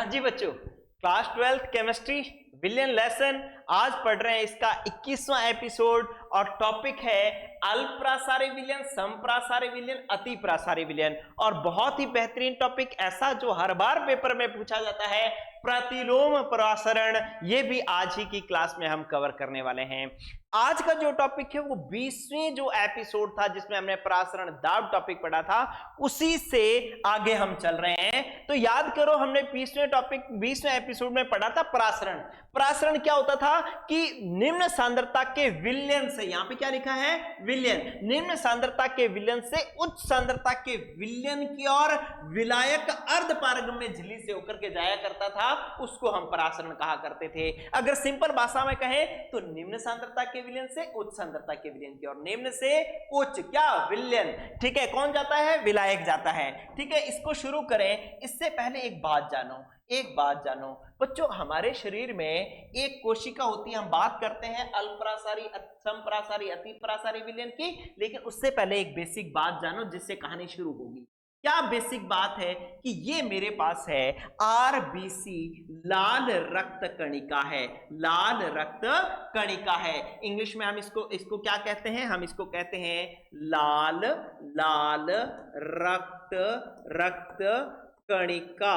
हाँ जी बच्चों, class 12th chemistry विलियन lesson आज पढ़ रहे हैं इसका 21वां एपिसोड और टॉपिक है अल्पप्रासारी विलयन, समप्रासारी विलयन, अति प्रासारी विलयन। और बहुत ही बेहतरीन टॉपिक ऐसा जो हर बार पेपर में पूछा जाता है, प्रतिलोम प्रासरण। ये भी आज ही की क्लास में हम कवर करने वाले हैं। आज का जो टॉपिक है वो 20वें जो एपिसोड था जिसमें हमने प्रासरण दाब टॉपिक पढ़ा था, उसी से आगे हम चल रहे हैं। तो याद करो, हमने 20वें एपिसोड में पढ़ा था प्रासरण। प्रासरण क्या होता था कि निम्न सांद्रता के विलयन से, यहां पे क्या लिखा है, विलयन, निम्न सांद्रता के विलयन से उच्च सांद्रता के विलयन की ओर विलायक अर्धपारगम्य झिल्ली से होकर के जाया करता था, उसको हम प्रासरण कहा करते थे। अगर सिंपल भाषा में कहें तो निम्न सांद्रता के विलयन से उच्च सांद्रता के विलयन की ओर, निम्न से उच्च क्या, विलयन। ठीक है, कौन जाता है, विलायक जाता है। ठीक है, इसको शुरू करें। इससे पहले एक बात जानो बच्चों, हमारे शरीर में एक कोशिका होती है। हम बात करते हैं अल्पप्रासारी, समप्रासारी, अति प्रासारी विलयन की, लेकिन उससे पहले एक बेसिक बात जानो जिससे कहानी शुरू होगी। क्या बेसिक बात है कि ये मेरे पास है आरबीसी, लाल रक्त कणिका है, लाल रक्त कणिका है। इंग्लिश में हम इसको क्या कहते हैं, हम इसको कहते हैं लाल रक्त कणिका,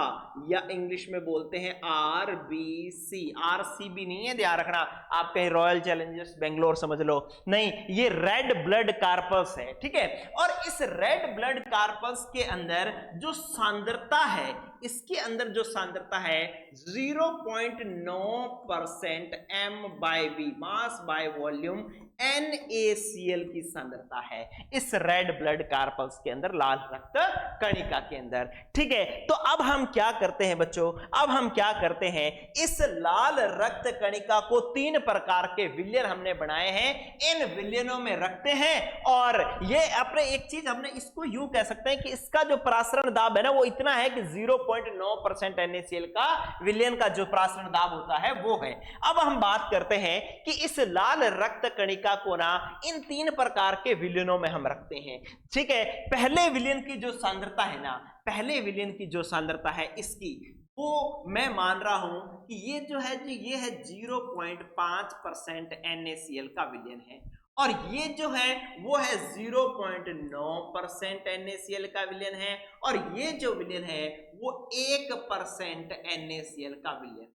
या इंग्लिश में बोलते हैं आरबीसी। आरसीबी नहीं है, ध्यान रखना, आप कहीं रॉयल चैलेंजर्स बेंगलोर समझ लो, नहीं, ये रेड ब्लड कार्पस है। ठीक है, और इस रेड ब्लड कार्पस के अंदर जो सांद्रता है, इसके अंदर जो सांद्रता है 0.9% m/v, mass by volume, NaCl की सांद्रता है इस रेड ब्लड कार्पस के अंदर, लाल रक्त कणिका के अंदर। ठीक है, तो अब हम क्या करते हैं बच्चों, अब हम क्या करते हैं, इस लाल रक्त कणिका को 3 प्रकार के विलयन हमने बनाए हैं, इन विलयनों में रखते हैं। और ये अपने एक चीज हमने इसको यूं कह सकते हैं कि इसका जो प्रासरण दाब है ना, वो इतना है कि 0.9% NaCl का विलयन का जो प्रासरण दाब होता है वो है। अब हम बात करते हैं कि इस लाल रक्त कणिका को ना इन 3 प्रकार के विलयनों में हम रखते हैं। ठीक है, पहले विलयन की जो सांद्रता है ना, पहले विलयन की जो सांद्रता है इसकी, वो मैं मान रहा हूं कि ये जो है, ये है 0.5% NaCl का विलयन है, और ये जो है वो है 0.9% NaCl का विलयन है, और ये जो विलयन है वो 1% NaCl का विलयन।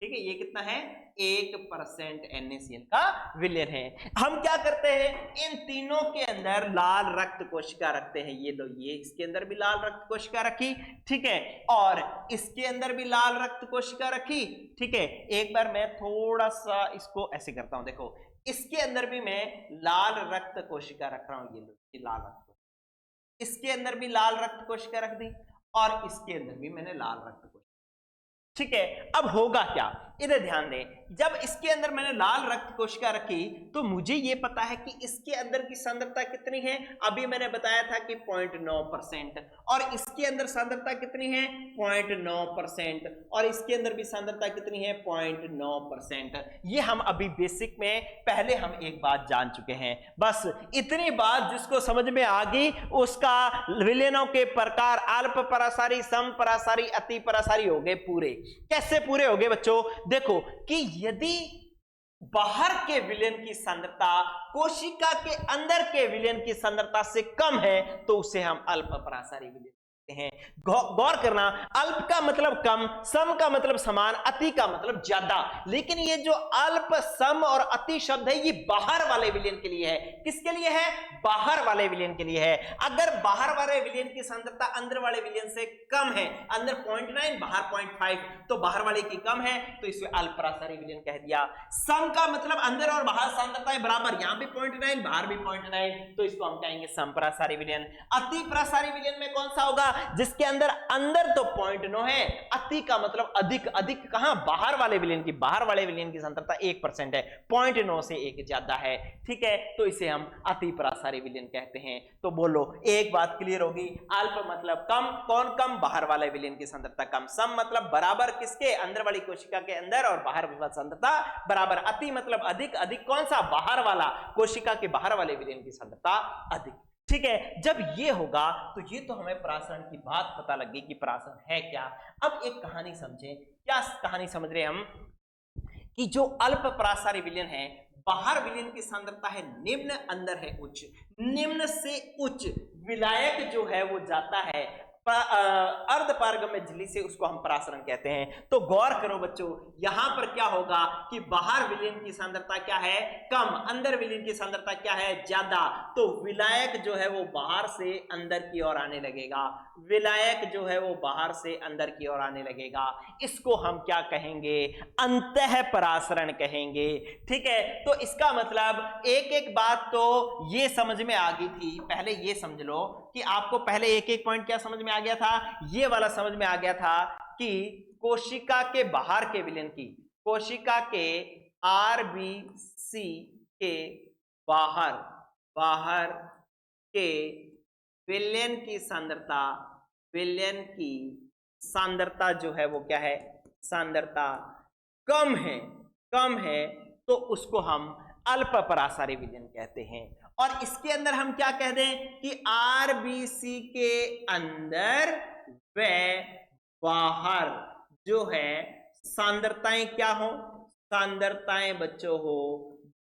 ठीक है, ये कितना है, 1% NaCl का विलयन है। हम क्या करते हैं, इन तीनों के अंदर लाल रक्त कोशिका रखते हैं। ये लो, ये इसके अंदर भी लाल रक्त कोशिका रखी, ठीक है, और इसके अंदर भी लाल रक्त कोशिका रखी। ठीक है, एक बार मैं थोड़ा सा इसको ऐसे करता हूं, देखो, इसके अंदर भी मैं लाल रक्त कोशिका रख रहा हूं। ये लो, ये लाल रक्त, इसके अंदर भी लाल रक्त कोशिका रख दी, और इसके अंदर भी मैंने लाल रक्त कोशिका। ठीक है, अब होगा क्या, इधर ध्यान दें, जब इसके अंदर मैंने लाल रक्त कोशिका रखी तो मुझे ये पता है कि इसके अंदर की सांद्रता कितनी है, अभी मैंने बताया था कि 0.9%, और इसके अंदर सांद्रता कितनी है, 0.9%, और इसके अंदर भी सांद्रता कितनी है, 0.9%। ये हम अभी बेसिक में पहले हम एक बात जान चुके हैं। बस इतनी बात जिसको समझ में आ गई, उसका विलयनों के प्रकार अल्प परासारी, सम परासारी, अति परासारी हो गए पूरे। कैसे पूरे हो गए बच्चों, देखो कि यदि बाहर के विलयन की सांद्रता कोशिका के अंदर के विलयन की सांद्रता से कम है तो उसे हम अल्प परासारी विलयन हैं। गौर करना, अल्प का मतलब कम, सम का मतलब समान, अति का मतलब ज्यादा। लेकिन ये जो अल्प, सम और अति शब्द है ये बाहर वाले विलयन के लिए है। किसके लिए है, बाहर वाले विलयन के लिए है। अगर बाहर वाले विलयन की सांद्रता अंदर वाले विलयन से कम है, अंदर 0.9 बाहर 0.5, तो बाहर वाले की कम है तो इसे अल्प परासारी विलयन कह दिया। सम का मतलब अंदर और बाहर सांद्रताएं बराबर, यहां भी 0.9 बाहर भी 0.9, तो इसको हम कहेंगे समपरासारी विलयन। अति परासारी विलयन में कौन सा होगा, जिसके अंदर तो 0.9 है, अति का मतलब अधिक, अधिक कहां, बाहर वाले विलयन की, बाहर वाले विलयन की सांद्रता 1% है, 0.9 से 1 ज्यादा है। ठीक है, तो इसे हम अति परासारी विलयन कहते हैं। तो बोलो, एक बात क्लियर होगी, अल्प मतलब कम, कौन कम, बाहर वाले विलयन की सांद्रता कम, सम मतलब बराबर, किसके, अंदर वाली कोशिका के अंदर, और बाहर वाली सांद्रता बराबर, अति मतलब अधिक, अधिक कौन सा, बाहर वाला, कोशिका के बाहर वाले विलयन की सांद्रता अधिक। ठीक है। जब ये होगा तो ये तो हमें परासरण की बात पता लग गई कि परासरण है क्या। अब एक कहानी समझें। क्या कहानी समझ रहे हैं हम कि जो अल्प परासारी विलयन है, बाहर विलयन की सांद्रता है निम्न, अंदर है उच्च। निम्न से उच्च विलायक जो है वो जाता है अर्ध पारगम्य झिल्ली से, उसको हम परासरण कहते हैं। तो गौर करो बच्चों, यहां पर क्या होगा कि बाहर विलयन की सांद्रता क्या है, कम, अंदर विलयन की सांद्रता क्या है, ज्यादा। तो विलायक जो है वो बाहर से अंदर की ओर आने लगेगा, विलायक जो है वो बाहर से अंदर की ओर आने लगेगा। इसको हम क्या कहेंगे, अंतः परासरण कहेंगे। ठीक है। तो इसका मतलब एक एक बात तो ये समझ में आ गई थी। पहले ये समझ लो कि आपको पहले एक एक पॉइंट क्या समझ में आ गया था, ये वाला समझ में आ गया था कि कोशिका के बाहर के विलयन की, कोशिका के आरबीसी के बाहर के विलयन की सांद्रता, विलयन की सांद्रता जो है वो क्या है, सांद्रता कम है, तो उसको हम अल्प परासारी विलयन कहते हैं। और इसके अंदर हम क्या कह दें कि आरबीसी के अंदर व बाहर जो है सांद्रताएं क्या हो, सांद्रताएं बच्चों हो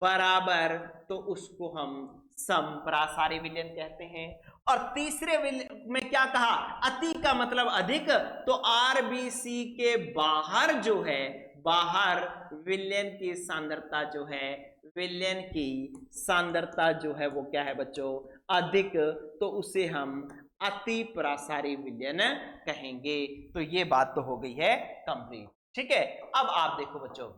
बराबर, तो उसको हम समपरासारी विलयन कहते हैं। और तीसरे में क्या कहा, अति का मतलब अधिक, तो आरबीसी के बाहर जो है, बाहर विलयन की सांद्रता जो है, विलयन की सांद्रता जो है वो क्या है बच्चों, अधिक, तो उसे हम अति परासारी विलयन कहेंगे। तो ये बात तो हो गई है कंप्लीट। ठीक है। अब आप देखो बच्चों,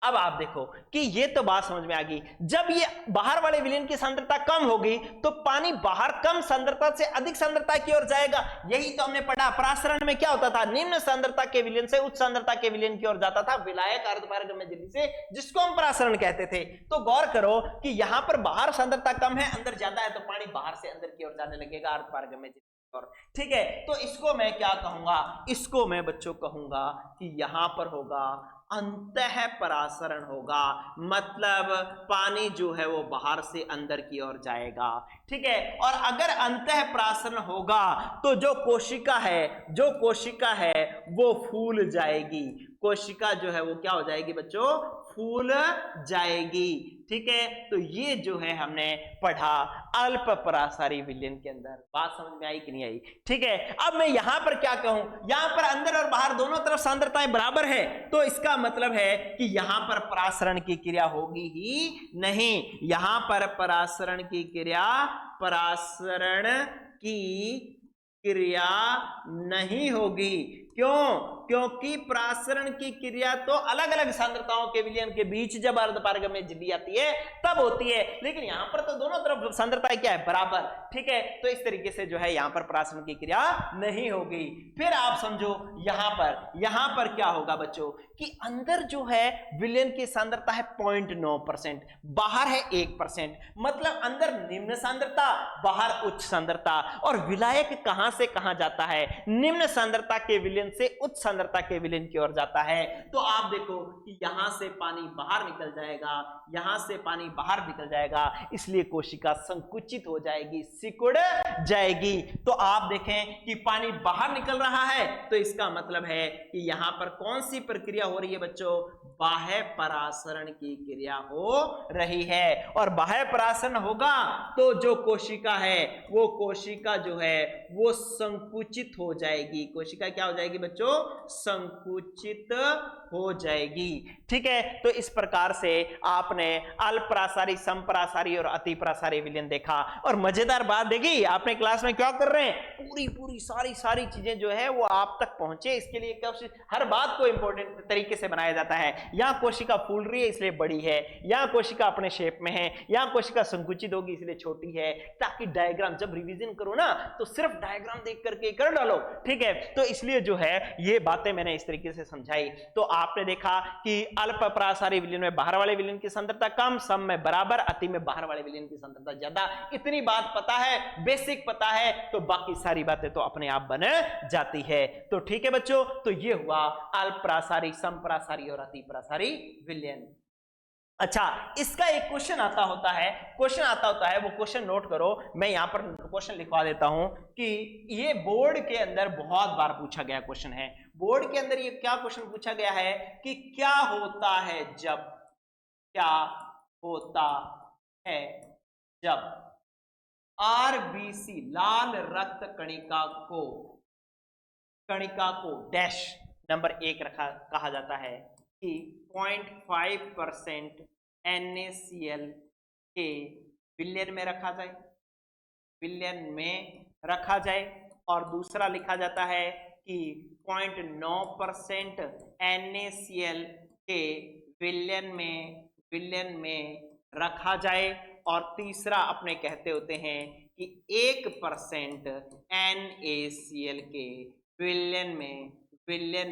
अब आप देखो कि ये तो बात समझ में आ गई, जब ये बाहर वाले विलयन की सांद्रता कम होगी तो पानी बाहर कम सांद्रता से अधिक सांद्रता की ओर जाएगा। यही तो हमने पढ़ा, परासरण में क्या होता था, निम्न सांद्रता के विलयन से उच्च सांद्रता के विलयन की ओर जाता था विलायक अर्धपारगम्य झिल्ली से, जिसको हम परासरण कहते थे। तो गौर करो कि यहां पर बाहर सांद्रता कम है, अंदर ज्यादा है, तो पानी बाहर से अंदर की ओर जाने लगेगा अर्धपारगम्य झिल्ली की ओर। ठीक है। तो इसको मैं क्या कहूंगा, इसको मैं बच्चों कहूंगा कि यहां पर होगा अंतः परासरण होगा, मतलब पानी जो है वो बाहर से अंदर की ओर जाएगा। ठीक है। और अगर अंतः परासरण होगा तो जो कोशिका है वो फूल जाएगी, कोशिका जो है वो क्या हो जाएगी बच्चों, फूल जाएगी। ठीक है। तो ये जो है हमने पढ़ा अल्प परासारी विलयन के अंदर। बात समझ में आई कि नहीं आई। ठीक है। अब मैं यहां पर क्या कहूं, यहां पर अंदर और बाहर दोनों तरफ सांद्रताएं बराबर है, तो इसका मतलब है कि यहां पर परासरण की क्रिया होगी ही नहीं। यहां पर परासरण की क्रिया नहीं होगी। क्यों? क्योंकि परासरण की क्रिया तो अलग अलग सांद्रताओं के विलयन के बीच जब अर्धपारगम्य झिल्ली आती है तब होती है, लेकिन यहां पर तो दोनों तरफ सांद्रताएं क्या है, बराबर। ठीक है। तो इस तरीके से जो है यहां पर परासरण की क्रिया नहीं होगी। फिर आप समझो यहां पर क्या होगा बच्चों कि अंदर जो है विलयन की सांद्रता है 0.9%, बाहर है 1%, मतलब अंदर निम्न सांद्रता, बाहर उच्च सांद्रता। और विलायक कहां से कहां जाता है, निम्न सांद्रता के विलयन से उच्च सांद्रता के विलयन की ओर जाता है। तो आप देखो कि यहां से पानी बाहर निकल जाएगा, यहां से पानी बाहर निकल जाएगा, इसलिए कोशिका संकुचित हो जाएगी, सिकुड़ जाएगी। तो आप देखें कि पानी बाहर निकल रहा है, तो इसका मतलब है कि यहां पर कौन सी प्रक्रिया हो रही है बच्चों, बाह्य परासरण की क्रिया हो रही है। और बाह्य परासरण होगा तो जो कोशिका है वो कोशिका जो है वो संकुचित हो जाएगी। कोशिका क्या हो जाएगी बच्चों, संकुचित हो जाएगी। ठीक है। तो इस प्रकार से आपने अल्परासारी, समपरासारी और अतिपरासारी विलयन देखा। और मजेदार बात देखी आपने, क्लास में क्या कर रहे हैं, पूरी सारी चीजें जो है वो आप तक पहुंचे, इसके लिए हर बात को इंपॉर्टेंट तरीके से बनाया जाता है। यहां कोशिका फूल रही है इसलिए बड़ी है, यहां कोशिका अपने शेप में है, यहां कोशिका संकुचित होगी इसलिए छोटी है, ताकि डायग्राम जब रिवीजन करो ना तो सिर्फ डायग्राम देख करके कर डालो। ठीक है। तो इसलिए जो है ये बातें मैंने इस तरीके से समझाई। तो आपने देखा कि अल्प परासारी विलयन में बाहर वाले विलयन की सांद्रता कम, सम में बराबर, अति में बाहर वाले विलयन की सांद्रता ज्यादा। इतनी बात पता है, बेसिक पता है, तो बाकी सारी बातें तो अपने आप बन जाती है। तो ठीक है बच्चों, तो ये हुआ अल्प परासारी, समपरासारी और अति परासारी विलयन। अच्छा, इसका एक क्वेश्चन आता होता है, वो क्वेश्चन नोट करो, मैं यहां पर क्वेश्चन लिखवा देता हूं कि ये बोर्ड के अंदर बहुत बार पूछा गया क्वेश्चन है। बोर्ड के अंदर ये क्या क्वेश्चन पूछा गया है कि क्या होता है जब आरबीसी लाल रक्त कणिका को डैश नंबर 1 कहा जाता है कि 0.5% NaCl के विलयन में रखा जाए, और दूसरा लिखा जाता है कि 0.9% NaCl के विलयन में रखा जाए, और तीसरा अपने कहते होते हैं कि 1% NaCl के विलयन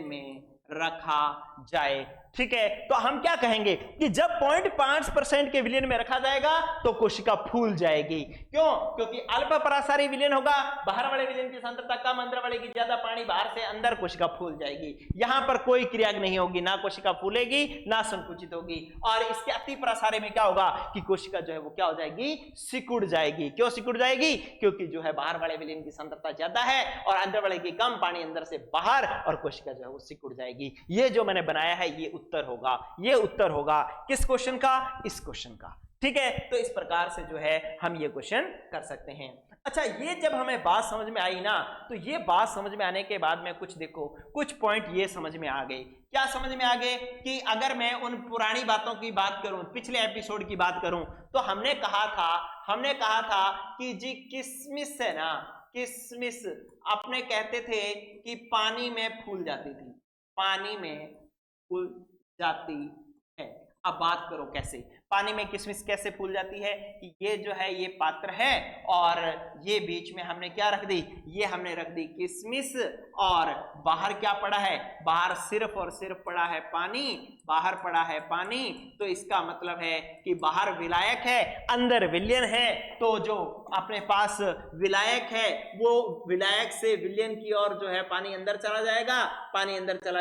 में रखा जाए। ठीक है, तो हम क्या कहेंगे कि जब 0.5% के विलयन में रखा जाएगा तो कोशिका फूल जाएगी। क्यों? क्योंकि अल्प परासारी विलयन होगा, बाहर वाले विलयन की सांद्रता कम, अंदर वाले की ज्यादा, पानी बाहर से अंदर, कोशिका फूल जाएगी। यहां पर कोई क्रिया नहीं होगी, ना कोशिका फूलेगी ना संकुचित होगी। और इसके अति परासारी में क्या होगा कि कोशिका जो है वो क्या हो जाएगी, सिकुड़ जाएगी। क्यों सिकुड़ जाएगी? क्योंकि जो है बाहर वाले विलयन की सांद्रता ज्यादा है और अंदर वाले की कम, पानी अंदर से बाहर, और कोशिका जो है वो सिकुड़ जाएगी। ये जो मैंने बनाया है ये उत्तर होगा किस क्वेश्चन का? इस क्वेश्चन का। ठीक है, तो इस प्रकार से जो है हम ये क्वेश्चन कर सकते हैं। अच्छा, ये जब हमें बात समझ में आई ना, तो ये बात समझ में आने के बाद में कुछ पॉइंट ये समझ में आ गए। क्या समझ में आ गए कि अगर मैं उन पुरानी बातों की बात करूं, पिछले एपिसोड की बात करूं, तो हमने कहा था कि जी किशमिश है ना, किशमिश अपने कहते थे कि पानी में फूल जाती थी, है। अब बात करो कैसे पानी में किशमिश कैसे फूल जाती है कि ये जो है ये पात्र है, और ये बीच में हमने क्या रख दी, ये हमने रख दी किशमिश, और बाहर क्या पड़ा है, बाहर सिर्फ और सिर्फ पड़ा है पानी, तो इसका मतलब है कि बाहर विलायक है, अंदर विलयन है। तो जो अपने पास विलायक है वो विलायक से विलयन की ओर जो है पानी अंदर चला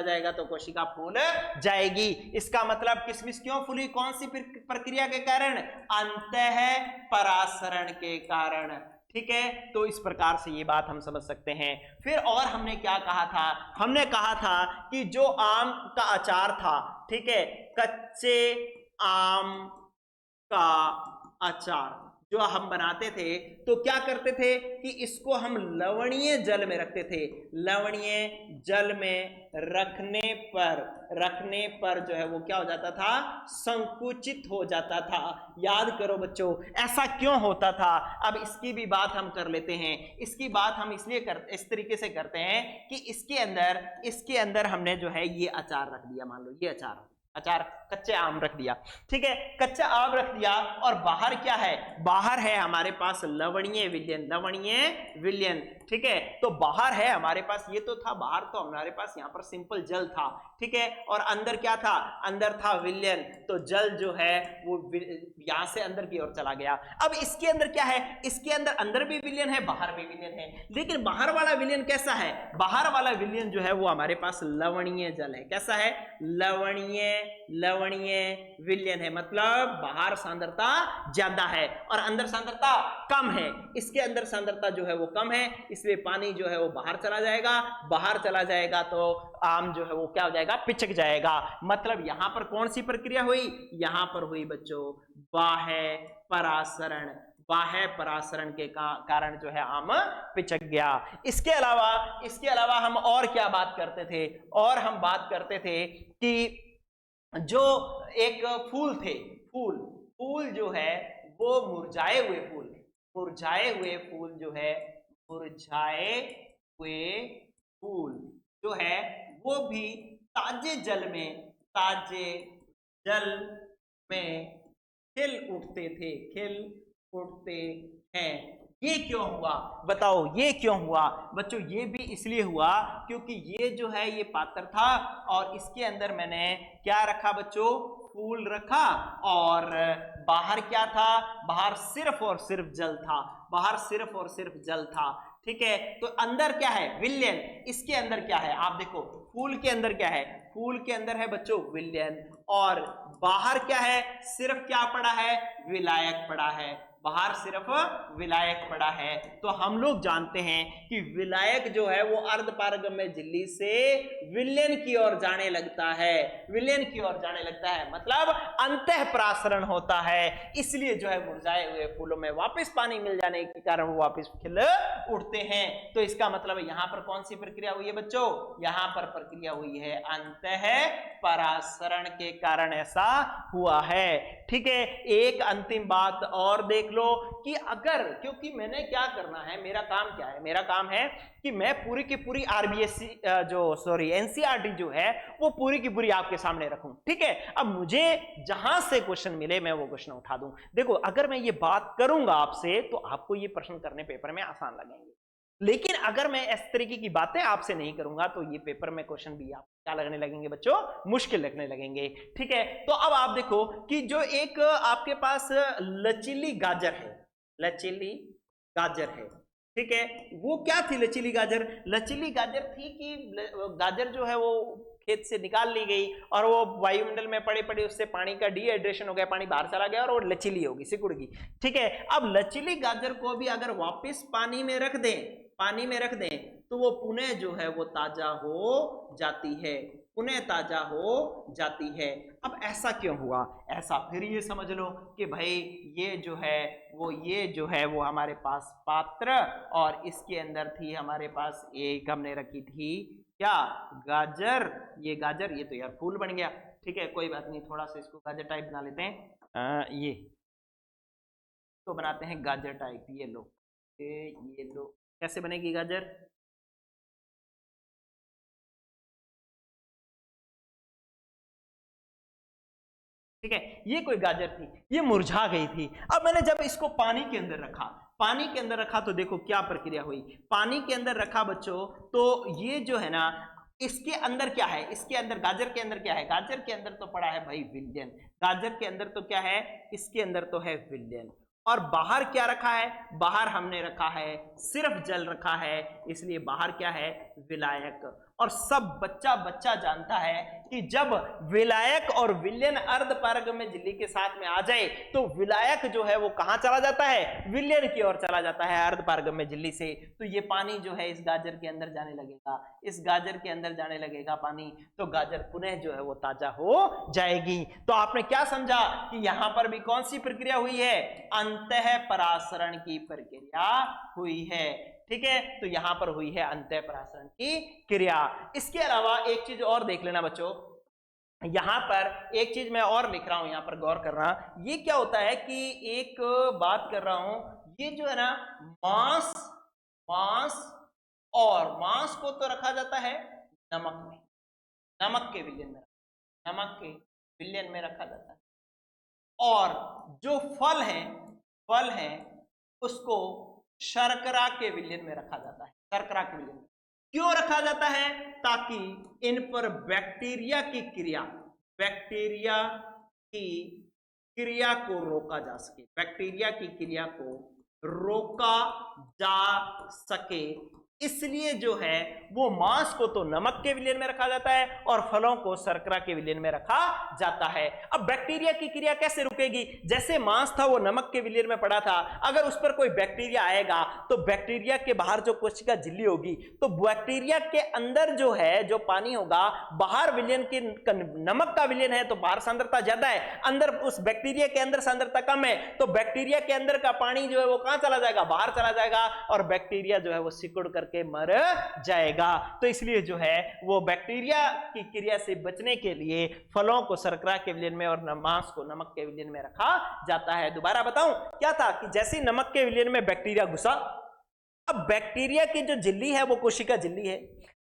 जाएगा तो कोशिका फूल जाएगी। इसका मतलब किशमिश क्यों फूली, कौन सी प्रक्रिया के कारण? अंतः परासरण के कारण। ठीक है, तो इस प्रकार से ये बात हम समझ सकते हैं। फिर और हमने क्या कहा था, हमने कहा था कि जो आम का अचार था, ठीक है, कच्चे आम का अचार जो हम बनाते थे, तो क्या करते थे कि इसको हम लवणीय जल में रखते थे। लवणीय जल में रखने पर जो है वो क्या हो जाता था, संकुचित हो जाता था। याद करो बच्चों, ऐसा क्यों होता था? अब इसकी भी बात हम कर लेते हैं। इसकी बात हम इसलिए इस तरीके से करते हैं कि इसके अंदर हमने जो है ये अचार रख दिया, मान लो ये अचार कच्चे आम रख दिया, ठीक है, कच्चा आम रख दिया, और बाहर क्या है, बाहर है हमारे पास लवणीय विलयन, ठीक है। तो बाहर है हमारे पास, ये तो था बाहर, तो हमारे पास यहाँ पर सिंपल जल था, ठीक है, और अंदर क्या था, अंदर था विलयन, तो जल जो है वो यहां से अंदर की ओर चला गया। अब इसके अंदर क्या है, इसके अंदर भी विलयन है, बाहर भी विलयन है, लेकिन बाहर वाला विलयन कैसा है, बाहर वाला विलयन जो है वो हमारे पास लवणीय जल है। कैसा है? लवणीय विलयन है, मतलब बाहर सांद्रता ज्यादा है और अंदर सांद्रता कम है। इसके अंदर सांद्रता जो है वो कम है, इसलिए पानी जो है वो बाहर चला जाएगा तो आम जो है वो क्या हो जाएगा, पिचक जाएगा। मतलब यहां पर कौन सी प्रक्रिया हुई, यहां पर हुई बच्चों बाह्य परासरण के कारण जो है आम पिचक गया। इसके अलावा हम और क्या बात करते थे, और हम बात करते थे कि जो एक फूल थे, फूल जो है वो मुरझाए हुए फूल जो है वो भी ताजे जल में खिल उठते हैं। ये क्यों हुआ बताओ, ये क्यों हुआ बच्चों? ये भी इसलिए हुआ क्योंकि ये जो है ये पात्र था और इसके अंदर मैंने क्या रखा बच्चों, फूल रखा, और बाहर क्या था, बाहर सिर्फ और सिर्फ जल था, ठीक है, तो अंदर क्या है, विलयन। इसके अंदर क्या है, आप देखो फूल के अंदर क्या है, फूल के अंदर है बच्चों विलयन, और बाहर क्या है, सिर्फ क्या पड़ा है, विलायक पड़ा है, बाहर सिर्फ विलायक पड़ा है। तो हम लोग जानते हैं कि विलायक जो है वो अर्धपारगम्य झिल्ली से विलयन की ओर जाने लगता है, विलयन की ओर जाने लगता है, मतलब अंतःपरासरण होता है। इसलिए जो है मुरझाए हुए फूलों में वापस पानी मिल जाने के कारण वो वापस खिल उठते हैं। तो इसका मतलब यहां पर कौन सी प्रक्रिया हुई है बच्चों, यहां पर प्रक्रिया हुई है अंतःपरासरण के कारण ऐसा हुआ है। ठीक है, एक अंतिम बात और देख लो कि अगर, क्योंकि मैंने क्या करना है, मेरा काम क्या है, मेरा काम है कि मैं पूरी की पूरी आरबीएससी एनसीईआरटी जो है वो पूरी की पूरी आपके सामने रखूं। ठीक है, अब मुझे जहां से क्वेश्चन मिले मैं वो क्वेश्चन उठा दूं। देखो अगर मैं ये बात करूंगा आपसे तो आपको ये प्रश्न करने पेपर में आसान लगेंगे, लेकिन अगर मैं इस तरीके की बातें आपसे नहीं करूंगा तो ये पेपर में क्वेश्चन भी आप क्या लगने लगेंगे बच्चों, मुश्किल लगने लगेंगे। ठीक है, तो अब आप देखो कि जो एक आपके पास लचीली गाजर है, लचीली गाजर है, ठीक है, वो क्या थी लचीली गाजर, लचीली गाजर थी कि गाजर जो है वो खेत से निकाल ली गई और वो वायुमंडल में पड़े पड़े उससे पानी का डिहाइड्रेशन हो गया, पानी बाहर चला गया और वो लचीली होगी, सिकुड़ गई। ठीक है, अब लचीली गाजर को भी अगर वापस पानी में रख दें, पानी में रख दें तो वो पुनः जो है वो ताजा हो जाती है, पुनः ताजा हो जाती है। अब ऐसा क्यों हुआ, ऐसा फिर ये समझ लो कि भाई ये जो है वो हमारे पास पात्र और इसके अंदर थी हमारे पास एक हमने रखी थी क्या, गाजर, ये गाजर, ये तो यार फूल बन गया। ठीक है, कोई बात नहीं, थोड़ा सा इसको गाजर टाइप बना लेते हैं, ये तो बनाते हैं गाजर टाइप। ये लो, ये लो, कैसे बनेगी गाजर, ठीक है, ये कोई गाजर थी, ये मुरझा गई थी। अब मैंने जब इसको पानी के अंदर रखा, पानी के अंदर रखा तो देखो क्या प्रक्रिया हुई, पानी के अंदर रखा बच्चों तो ये जो है ना, इसके अंदर क्या है, इसके अंदर गाजर के अंदर क्या है, गाजर के अंदर तो पड़ा है भाई विलयन, गाजर के अंदर तो क्या है, इसके अंदर तो है विलयन, और बाहर क्या रखा है, बाहर हमने रखा है सिर्फ जल रखा है, इसलिए बाहर क्या है, विलायक। और सब बच्चा बच्चा जानता है कि जब विलायक और विलयन अर्धपारगम्य झिल्ली के साथ में आ जाए तो विलायक जो है वो कहां चला जाता है, विलयन की ओर चला जाता है अर्धपारगम्य झिल्ली से। तो ये पानी जो है इस गाजर के अंदर जाने लगेगा, इस गाजर के अंदर जाने लगेगा पानी, तो गाजर पुनः जो है वो ताजा हो जाएगी। तो आपने क्या समझा कि यहां पर भी कौन सी प्रक्रिया हुई है, अंतःपरासरण की प्रक्रिया हुई है। ठीक है, तो यहां पर हुई है अंतःपरासरण की क्रिया। इसके अलावा एक चीज और देख लेना बच्चों, यहां पर एक चीज मैं और लिख रहा हूं, यहां पर गौर करना, ये क्या होता है कि एक बात कर रहा हूं, ये जो है ना मांस, मांस और मांस को तो रखा जाता है नमक में, नमक के विलयन में, नमक के विलयन में रखा जाता है, और जो फल है उसको शर्करा के विलयन में रखा जाता है, शर्करा के विलयन में। क्यों रखा जाता है, ताकि इन पर बैक्टीरिया की क्रिया को रोका जा सके, बैक्टीरिया की क्रिया को रोका जा सके, इसलिए जो है वो मांस को तो नमक के विलयन में रखा जाता है और फलों को शर्करा के विलयन में रखा जाता है। अब बैक्टीरिया की क्रिया कैसे रुकेगी, जैसे मांस था वो नमक के विलयन में पड़ा था, अगर उस पर कोई बैक्टीरिया आएगा तो बैक्टीरिया के बाहर जो कोशिका झिल्ली होगी, तो बैक्टीरिया के अंदर जो है जो पानी होगा, बाहर विलयन की नमक का विलयन है तो बाहर सांद्रता ज्यादा है, अंदर उस बैक्टीरिया के अंदर सांद्रता कम है, तो बैक्टीरिया के अंदर का पानी जो है वो कहां चला जाएगा, बाहर चला जाएगा, और बैक्टीरिया जो है वो सिकुड़ करके मर जाएगा। तो इसलिए जो है वो बैक्टीरिया की क्रिया से बचने के लिए फलों को शर्करा के विलयन में और मांस को नमक के विलयन में रखा जाता है। दोबारा बताऊं क्या था कि जैसे नमक के विलयन में बैक्टीरिया घुसा, अब बैक्टीरिया की जो झिल्ली है वो कोशिका झिल्ली है,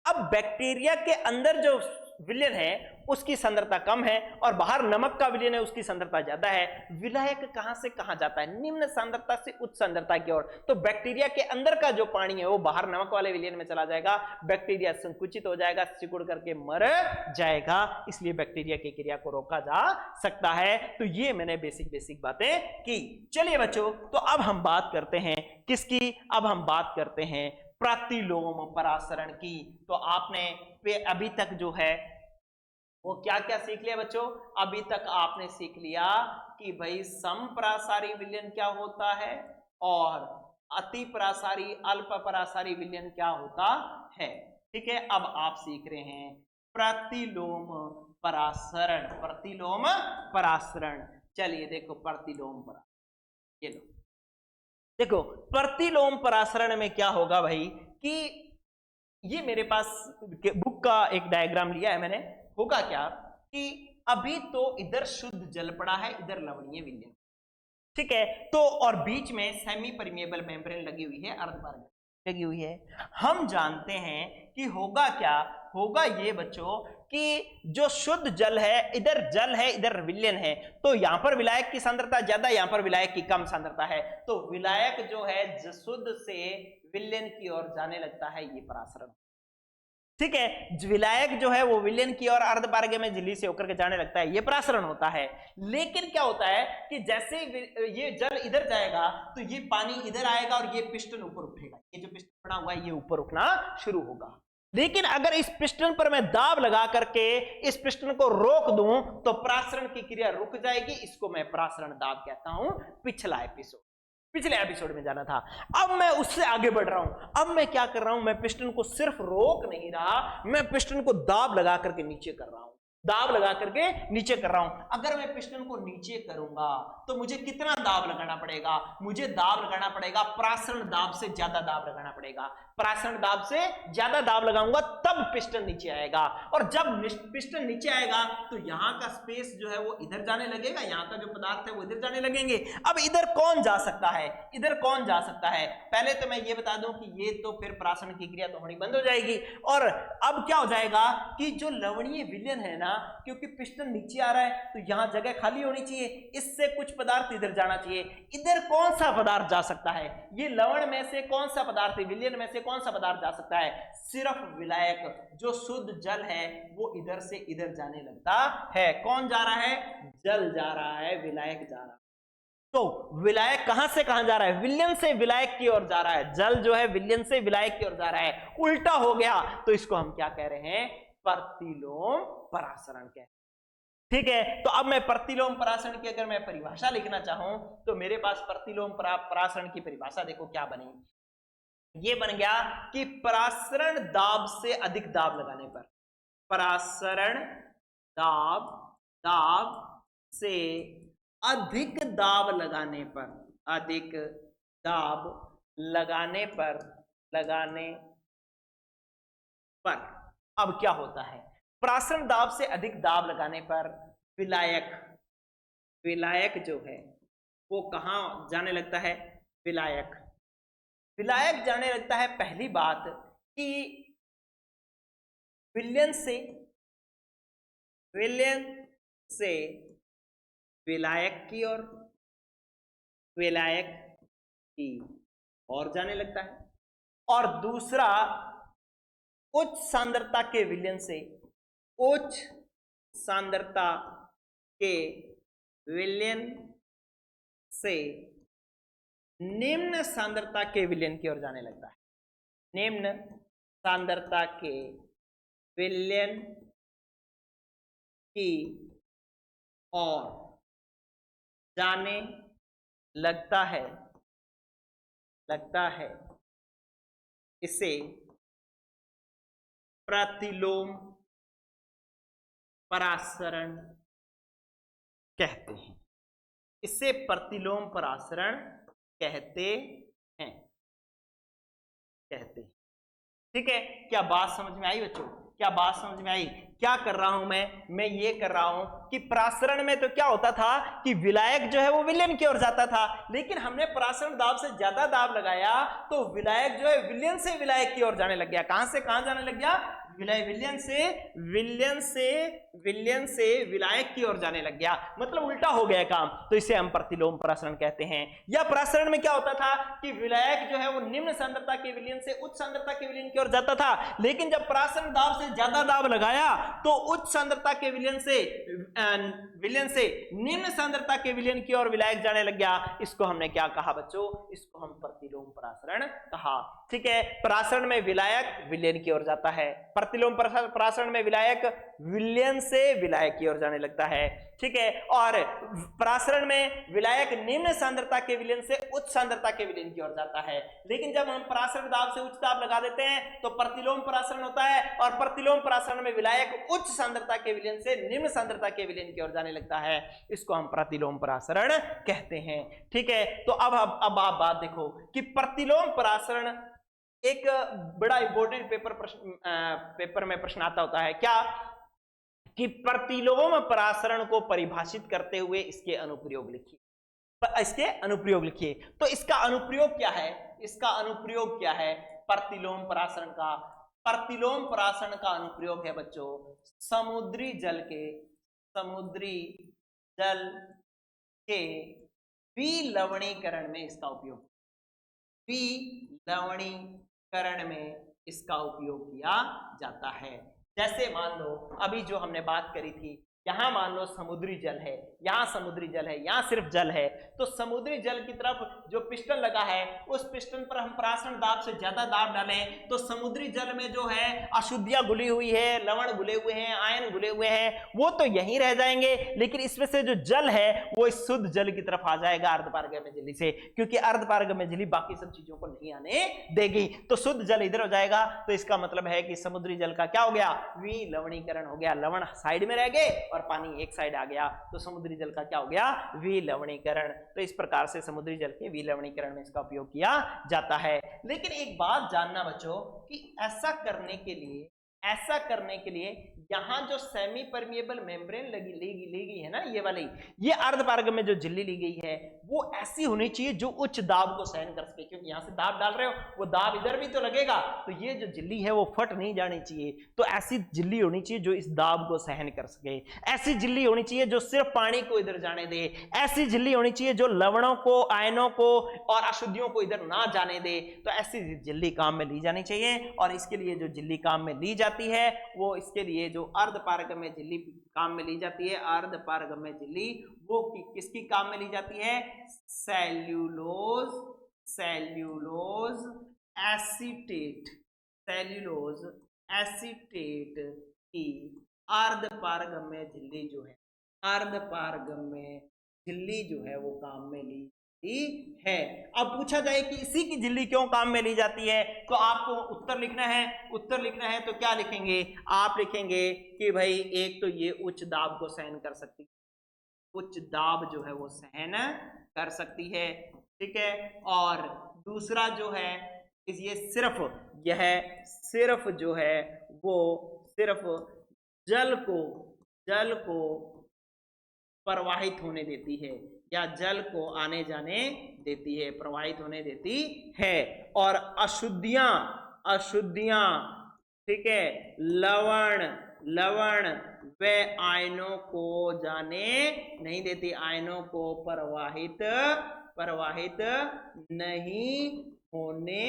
अब बैक्टीरिया के अंदर जो विलयन है उसकी सांद्रता कम है और बाहर नमक का विलयन है उसकी सांद्रता ज्यादा है, विलायक कहां से कहां जाता है, निम्न सांद्रता से उच्च सांद्रता की ओर, तो बैक्टीरिया के अंदर का जो पानी है वो बाहर नमक वाले विलयन में चला जाएगा, बैक्टीरिया संकुचित हो जाएगा, सिकुड़ करके मर जाएगा, इसलिए बैक्टीरिया की क्रिया को रोका जा सकता है। तो ये मैंने बेसिक बातें की। चलिए बच्चों, तो अब हम बात करते हैं किसकी, अब हम बात करते हैं प्रतिलोम परासरण की। तो आपने अभी तक जो है वो क्या क्या सीख लिया बच्चों? अभी तक आपने सीख लिया कि भाई समपरासारी विलयन क्या होता है और अति परासारी अल्प परासारी विलयन क्या होता है। ठीक है, अब आप सीख रहे हैं प्रतिलोम परासरण। प्रतिलोम परासरण, चलिए देखो प्रतिलोम परासरण, ये लो देखो प्रतिलोम परासरण में क्या होगा भाई कि ये मेरे पास बुक का एक डायग्राम लिया है मैंने। होगा क्या कि अभी तो इधर शुद्ध जल पड़ा है, इधर लवणीय विलयन, ठीक है, तो और बीच में सेमी परमिएबल मेम्ब्रेन लगी हुई है, अर्धपारगम्य लगी हुई है। हम जानते हैं कि होगा क्या, होगा ये बच्चों कि जो शुद्ध जल है, इधर जल है इधर विलयन है, तो यहां पर विलायक की सांद्रता ज्यादा, यहां पर विलायक की कम सांद्रता है, तो विलायक जो है शुद्ध से विलयन की ओर जाने लगता है, ये परासरण। ठीक है, विलायक जो है वो विलयन की और अर्धपारगम्य में झिल्ली से होकर के जाने लगता है, ये परासरण होता है। लेकिन क्या होता है कि जैसे ये जल इधर जाएगा तो ये पानी इधर आएगा और ये पिस्टन ऊपर उठेगा, ये जो पिस्टन बना हुआ है ये ऊपर उठना शुरू होगा। लेकिन अगर इस पिस्टन पर मैं दाब लगा करके इस पिस्टन को रोक दूं तो परासरण की क्रिया रुक जाएगी, इसको मैं परासरण दाब कहता हूं। पिछले एपिसोड में जाना था, अब मैं उससे आगे बढ़ रहा हूं। अब मैं क्या कर रहा हूं, मैं पिस्टन को सिर्फ रोक नहीं रहा, मैं पिस्टन को दाब लगा करके नीचे कर रहा हूं, दाब लगा करके नीचे कर रहा हूं। अगर मैं पिस्टन को नीचे करूंगा तो मुझे कितना दाब लगाना पड़ेगा? मुझे दाब लगाना पड़ेगा परासरण दाब से ज्यादा दाब लगाना पड़ेगा। परासरण दाब से ज्यादा दाब लगाऊंगा तब पिस्टन नीचे आएगा, और जब पिस्टन नीचे आएगा तो यहां का स्पेस जो है वो इधर जाने लगेगा, यहां का जो पदार्थ है वो इधर जाने लगेंगे। अब इधर कौन जा सकता है, इधर कौन जा सकता है? पहले तो मैं ये बता दूं कि ये तो फिर परासरण की क्रिया तो होनी बंद हो जाएगी, और अब क्या हो जाएगा कि जो लवणीय विलयन है ना, क्योंकि पिस्टन नीचे आ रहा है तो यहां जगह खाली होनी चाहिए, इससे कुछ पदार्थ इधर जाना चाहिए। इधर कौन सा पदार्थ जा सकता है? ये लवण में से कौन सा पदार्थ है, विलयन में से कौन सा पदार्थ जा सकता है? सिर्फ विलायक, जो शुद्ध जल है वो इधर से इधर जाने लगता है। कौन जा रहा है? जल जा रहा है, विलायक जा रहा है। तो विलायक कहां से कहां जा रहा है? विलयन से विलायक की ओर जा रहा है। जल जो है विलयन से विलायक की ओर जा रहा है, उल्टा हो गया, तो इसको हम क्या कह रहे हैं? प्रतिलोम परासरण कहते हैं। ठीक है, तो अब मैं प्रतिलोम परासरण की अगर मैं परिभाषा लिखना चाहूं तो मेरे पास प्रतिलोम परासरण की परिभाषा देखो क्या बनी। ये बन गया कि परासरण दाब से अधिक दाब लगाने पर, परासरण दाब से अधिक दाब लगाने पर, अधिक दाब लगाने पर अब क्या होता है? परासरण दाब से अधिक दाब लगाने पर विलायक जो है वो कहां जाने लगता है? विलायक जाने लगता है, पहली बात कि विलयन से विलायक की और विलायक की ओर जाने लगता है, और दूसरा उच्च सांद्रता के विलयन से उच्च सांद्रता के विलयन से निम्न सांद्रता के विलयन की ओर जाने लगता है। निम्न सांद्रता के विलयन की ओर जाने लगता है, इसे प्रतिलोम परासरण कहते हैं। इसे प्रतिलोम परासरण कहते हैं। ठीक है, क्या बात समझ में आई बच्चों? क्या बात समझ में आई? क्या कर रहा हूं मैं ये कर रहा हूं कि परासरण में तो क्या होता था कि विलायक जो है वो विलयन की ओर जाता था, लेकिन हमने परासरण दाब से ज्यादा दाब लगाया तो विलायक जो है विलयन से विलायक की ओर जाने लग गया। कहां से कहां जाने लग गया? विलयन से विलायक की ओर जाने लग गया, मतलब उल्टा हो गया काम, तो इसे हम प्रतिलोम प्रसारण कहते हैं। या प्रसारण में क्या होता था कि विलायक जो है वो निम्न सांद्रता के विलयन से उच्च सांद्रता के विलयन की ओर जाता था, लेकिन जब प्रसारण दाब से ज्यादा दाब लगाया तो उच्च सांद्रता के विलयन से निम्न सांद्रता के विलयन की ओर विलायक जाने लग गया। इसको हमने क्या कहा बच्चों, इसको हम प्रतिलोम प्रसारण कहा। ठीक है, प्रसारण में विलायक विलयन की ओर जाता है, प्रतिलोम प्रसारण में विलायक विलयन से विलायक की ओर जाने लगता है। ठीक है, और प्रसारण में विलायक निम्न सांद्रता के विलयन से उच्च सांद्रता के विलयन की ओर जाता है, लेकिन जब हम प्रसारण दाब से उच्च दाब लगा देते हैं तो प्रतिलोम प्रसारण होता है, और प्रतिलोम प्रसारण में विलायक उच्च सांद्रता के विलयन से निम्न सांद्रता के विलयन की ओर जाने लगता है। इसको हम प्रतिलोम प्रसारण कहते हैं। ठीक है, तो अब आप बात देखो कि प्रतिलोम प्रसारण एक बड़ा इंपॉर्टेंट पेपर में प्रश्न आता होता है, क्या कि प्रतिलोम प्रसारण को परिभाषित करते हुए इसके अनुप्रयोग लिखिए। तो इसका अनुप्रयोग क्या है, प्रतिलोम प्रसारण का? प्रतिलोम प्रसारण का अनुप्रयोग है बच्चों समुद्री जल के विलवणीकरण में इसका उपयोग, विलवणीकरण में इसका उपयोग किया जाता है। जैसे मान लो अभी जो हमने बात करी थी, यहां मान लो समुद्री जल है, यहां सिर्फ जल है, तो समुद्री जल की तरफ जो पिस्टन लगा है उस पिस्टन पर हम प्रसारण दाब से ज्यादा दाब डालें तो समुद्री जल में जो है अशुद्धियां घुली हुई है, लवण घुले हुए हैं, आयन घुले हुए हैं, वो तो यहीं रह जाएंगे, लेकिन इसमें से जो जल है वो इस शुद्ध जल की तरफ आ जाएगा अर्धपारगम्य झिल्ली से, क्योंकि अर्धपारगम्य झिल्ली बाकी सब चीजों को नहीं आने देगी, तो शुद्ध जल इधर हो जाएगा। तो इसका मतलब है कि समुद्री जल का क्या हो गया, विलवणीकरण हो गया, लवण साइड में रह गए और पानी एक साइड आ गया, तो समुद्री जल का क्या हो गया, विलवणीकरण। तो इस प्रकार से समुद्री जल के विलवणीकरण में इसका उपयोग किया जाता है। लेकिन एक बात जानना बच्चों कि ऐसा करने के लिए यहां जो सेमी परमिएबल मेम्ब्रेन ली गई है ना, ये वाली, ये अर्धपारगम्य में जो झिल्ली ली गई है वो ऐसी होनी चाहिए जो उच्च दाब को सहन कर सके, क्योंकि यहां से दाब डाल रहे हो वो दाब इधर भी तो लगेगा, तो ये जो झिल्ली है वो फट नहीं जानी चाहिए, तो ऐसी झिल्ली होनी चाहिए जो इस दाब को सहन कर सके, ऐसी झिल्ली होनी चाहिए जो सिर्फ पानी को इधर जाने दे, ऐसी झिल्ली होनी चाहिए जो लवणों को, आयनों को और अशुद्धियों को इधर ना जाने दे, तो ऐसी झिल्ली काम में ली जानी चाहिए। और इसके लिए जो झिल्ली काम में ली जाती है वो, इसके लिए जो अर्धपारगम्य झिल्ली काम में ली जाती है, अर्धपारगम्य झिल्ली वो किसकी काम में ली जाती है, सेल्यूलोज एसीटेट की अर्धपारगम्य झिल्ली जो है, अर्धपारगम्य झिल्ली जो है वो काम में ली है। अब पूछा जाए कि इसी की झिल्ली क्यों काम में ली जाती है, तो आपको उत्तर लिखना है तो क्या लिखेंगे, आप लिखेंगे कि भाई एक तो ये उच्च दाब को सहन कर सकती है, उच्च दाब जो है वो सहन कर सकती है, ठीक है, और दूसरा जो है ये सिर्फ जो है वो सिर्फ जल को प्रवाहित होने देती है, या जल को आने जाने देती है, प्रवाहित होने देती है, और अशुद्धियां ठीक है, लवण व आयनों को जाने नहीं देती, आयनों को प्रवाहित नहीं होने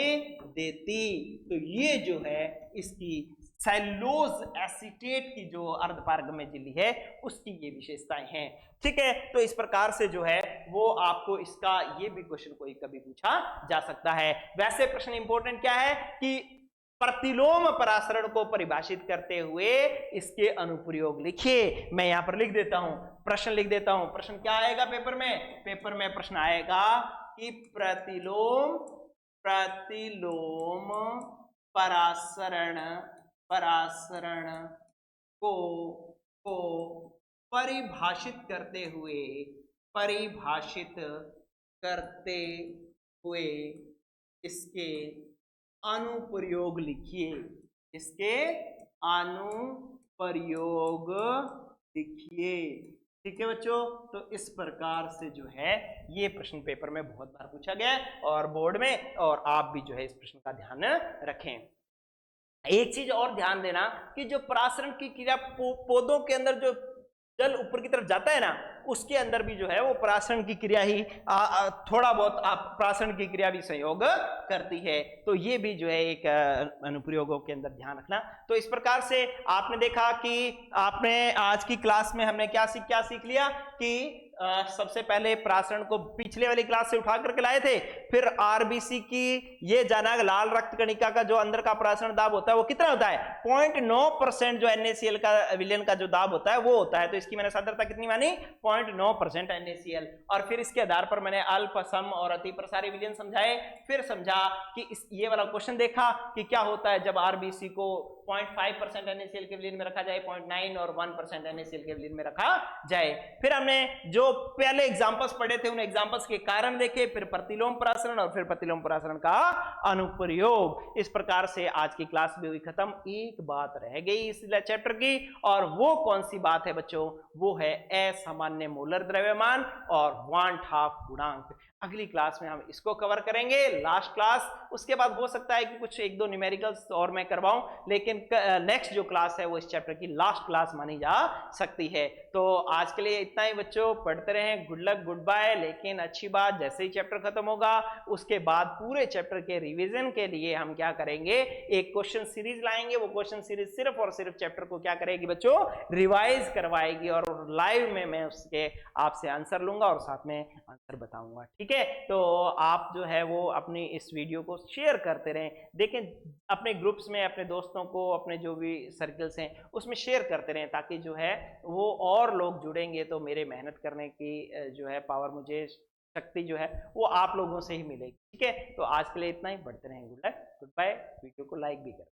देती। तो ये जो है इसकी सेल्यूलोज एसीटेट की जो अर्धपारगम्य झिल्ली है उसकी ये विशेषताएं हैं, ठीक है। तो इस प्रकार से जो है वो आपको इसका ये भी क्वेश्चन कोई कभी पूछा जा सकता है। वैसे प्रश्न इंपॉर्टेंट क्या है कि प्रतिलोम परासरण को परिभाषित करते हुए इसके अनुप्रयोग लिखिए। मैं यहां पर लिख देता हूं, प्रश्न लिख देता हूं। प्रश्न क्या आएगा पेपर में प्रश्न आएगा कि प्रतिलोम परासरण को परिभाषित करते हुए इसके अनुप्रयोग लिखिए, ठीक है बच्चों। तो इस प्रकार से जो है ये प्रश्न पेपर में बहुत बार पूछा गया है और बोर्ड में, और आप भी जो है इस प्रश्न का ध्यान रखें। एक चीज और ध्यान देना कि जो परासरण की क्रिया पौधों के अंदर जो जल ऊपर की तरफ जाता है ना, उसके अंदर भी जो है वो परासरण की क्रिया ही थोड़ा बहुत परासरण की क्रिया भी सहयोग करती है। तो ये भी जो है एक अनुप्रयोगों के अंदर ध्यान रखना। तो इस प्रकार से आपने देखा कि आपने आज की क्लास में हमने क्या सीख लिया कि सबसे पहले परासरण को पिछले वाली क्लास से उठा करके लाए थे, फिर आरबीसी की ये जाना लाल रक्त कणिका का जो अंदर का परासरण दाब होता है वो कितना होता है, 0.9% जो NaCl का विलयन का जो दाब होता है वो होता है। तो इसकी मैंने सांद्रता कितनी मानी, 0.9% NaCl। और फिर इसके आधार पर मैंने अल्प, सम और अति प्रसारी विलयन समझाए। फिर समझा कि ये वाला क्वेश्चन देखा कि क्या होता है जब आरबीसी को 0.5% NaCl के विलयन में रखा जाए, 0.9 और 1% NaCl के विलयन में रखा जाए। फिर हमने जो पहले एग्जांपल्स पढ़े थे उन एग्जांपल्स के कारण देखे, फिर प्रतिलोम परासरण और फिर प्रतिलोम परासरण का अनुप्रयोग। इस प्रकार से आज की क्लास भी हुई खत्म। एक बात रह गई इस चैप्टर की, और वो कौन सी बात है बच्चों, वो है असामान्य मोलर द्रव्यमान और वान हाफ गुणांक। अगली क्लास में हम इसको कवर करेंगे, लास्ट क्लास। उसके बाद हो सकता है कि कुछ एक दो न्यूमेरिकल्स और मैं करवाऊं, लेकिन नेक्स्ट जो क्लास है वो इस चैप्टर की लास्ट क्लास मानी जा सकती है। तो आज के लिए इतना ही बच्चों, पढ़ते रहें, गुड लक, गुड बाय। लेकिन अच्छी बात, जैसे ही चैप्टर खत्म होगा उसके बाद पूरे चैप्टर के रिवीजन के लिए हम क्या करेंगे, एक क्वेश्चन सीरीज लाएंगे। वो क्वेश्चन सीरीज सिर्फ और सिर्फ चैप्टर को क्या करेगी बच्चों, रिवाइज करवाएगी, और लाइव में मैं उसके आपसे आंसर लूंगा और साथ में आंसर बताऊंगा। ठीक है, तो आप जो है वो अपनी इस वीडियो को शेयर करते रहें, देखें अपने ग्रुप्स में, अपने दोस्तों को, अपने जो भी सर्कल्स हैं उसमें शेयर करते रहें, ताकि जो है वो और लोग जुड़ेंगे तो मेरे मेहनत करने की जो है पावर, मुझे शक्ति जो है वो आप लोगों से ही मिलेगी। ठीक है, तो आज के लिए इतना ही, बढ़ते रहें, good luck, good bye. Video को लाइक भी करें।